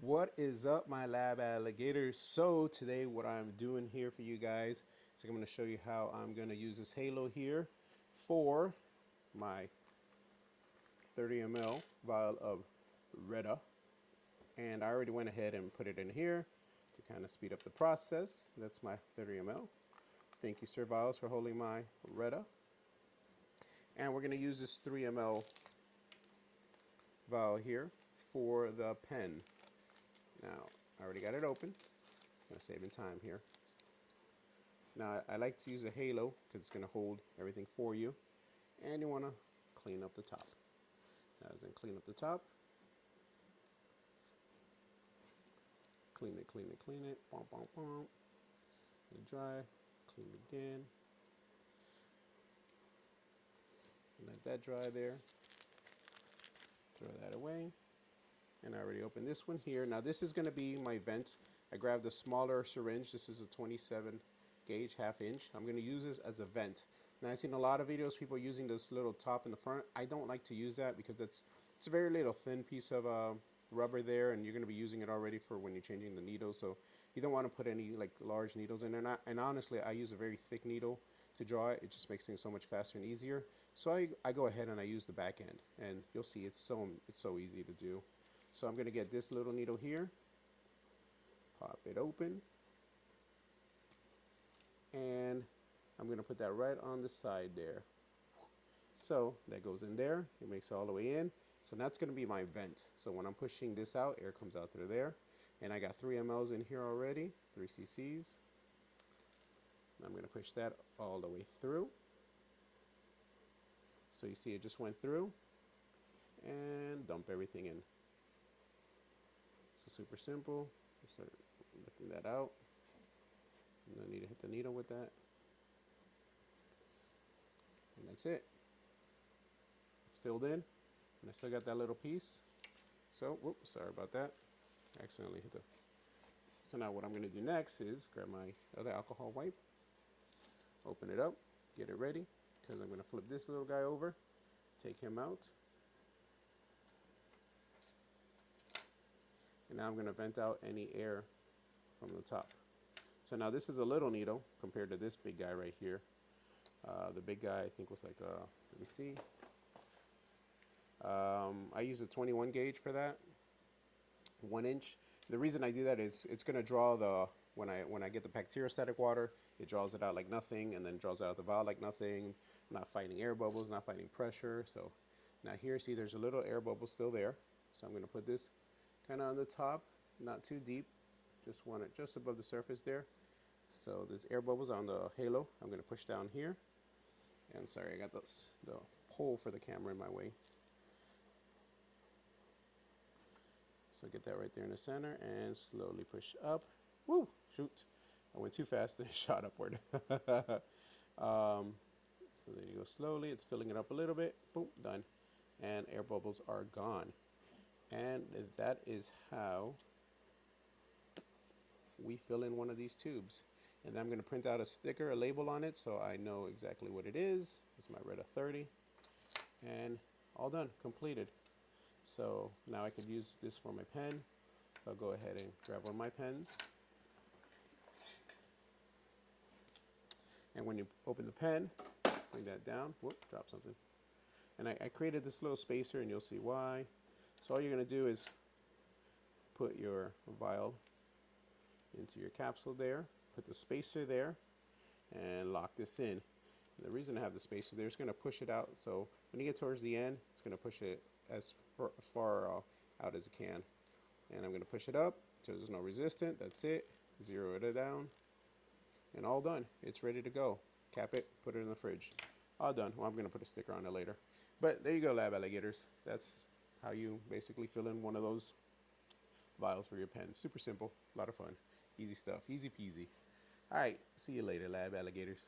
What is up, my lab alligators? So today what I'm doing here for you guys is I'm going to show you how I'm going to use this halo here for my 30 ml vial of Retta. And I already went ahead and put it in here to kind of speed up the process. That's my 30 ml. Thank you, Sir Vials, for holding my Retta. And we're going to use this 3 ml vial here for the pen. Now, I already got it open. I'm saving time here. Now, I like to use a halo because it's going to hold everything for you. And you want to clean up the top. Now, then clean up the top. Clean it, clean it, clean it. Bom, bom, bom. Let it dry. Clean it again. Let that dry there. Throw that away. And I already opened this one here. Now this is going to be my vent. I grabbed a smaller syringe. This is a 27 gauge, half inch. I'm going to use this as a vent. Now I've seen a lot of videos, people using this little top in the front. I don't like to use that because it's a very little thin piece of rubber there, and you're going to be using it already for when you're changing the needles. So you don't want to put any like large needles in there. And honestly, I use a very thick needle to draw it. It just makes things so much faster and easier. So I go ahead and I use the back end, and you'll see it's so easy to do. So I'm going to get this little needle here, pop it open, and I'm going to put that right on the side there. So that goes in there, it makes it all the way in. So that's going to be my vent. So when I'm pushing this out, air comes out through there. And I got 3 mLs in here already, 3 cc's. I'm going to push that all the way through. So you see it just went through, and dump everything in. So super simple. Start lifting that out. No need to hit the needle with that. And that's it. It's filled in. And I still got that little piece. So, whoops, sorry about that. I accidentally hit the... So now what I'm going to do next is grab my other alcohol wipe. Open it up. Get it ready. Because I'm going to flip this little guy over. Take him out. And now I'm going to vent out any air from the top. So now this is a little needle compared to this big guy right here. The big guy I think was like, let me see. I use a 21 gauge for that, 1 inch. The reason I do that is it's going to draw the, when I get the bacteriostatic water, it draws it out like nothing, and then draws out the vial like nothing. Not fighting air bubbles, not fighting pressure. So now here, see, there's a little air bubble still there. So I'm going to put this kind of on the top, not too deep, just want it just above the surface there. So there's air bubbles on the halo. I'm going to push down here, and sorry, I got the pole for the camera in my way. So get that right there in the center and slowly push up. Woo! Shoot, I went too fast and it shot upward. So there you go, slowly. It's filling it up a little bit. Boom, done. And air bubbles are gone. And that is how we fill in one of these tubes. And then I'm going to print out a sticker, a label on it, so I know exactly what it is. It's my Retta 30. And all done, completed. So now I could use this for my pen. So I'll go ahead and grab one of my pens. And when you open the pen, bring that down. Whoop, drop something. And I created this little spacer, and you'll see why. So all you're going to do is put your vial into your capsule there, put the spacer there, and lock this in. And the reason I have the spacer there is going to push it out. So when you get towards the end, it's going to push it as far out as it can. And I'm going to push it up so there's no resistance. That's it. Zero it down. And all done. It's ready to go. Cap it, put it in the fridge. All done. Well, I'm going to put a sticker on it later. But there you go, lab alligators. That's how you basically fill in one of those vials for your pens. Super simple, a lot of fun, easy stuff, easy peasy. All right, see you later, lab alligators.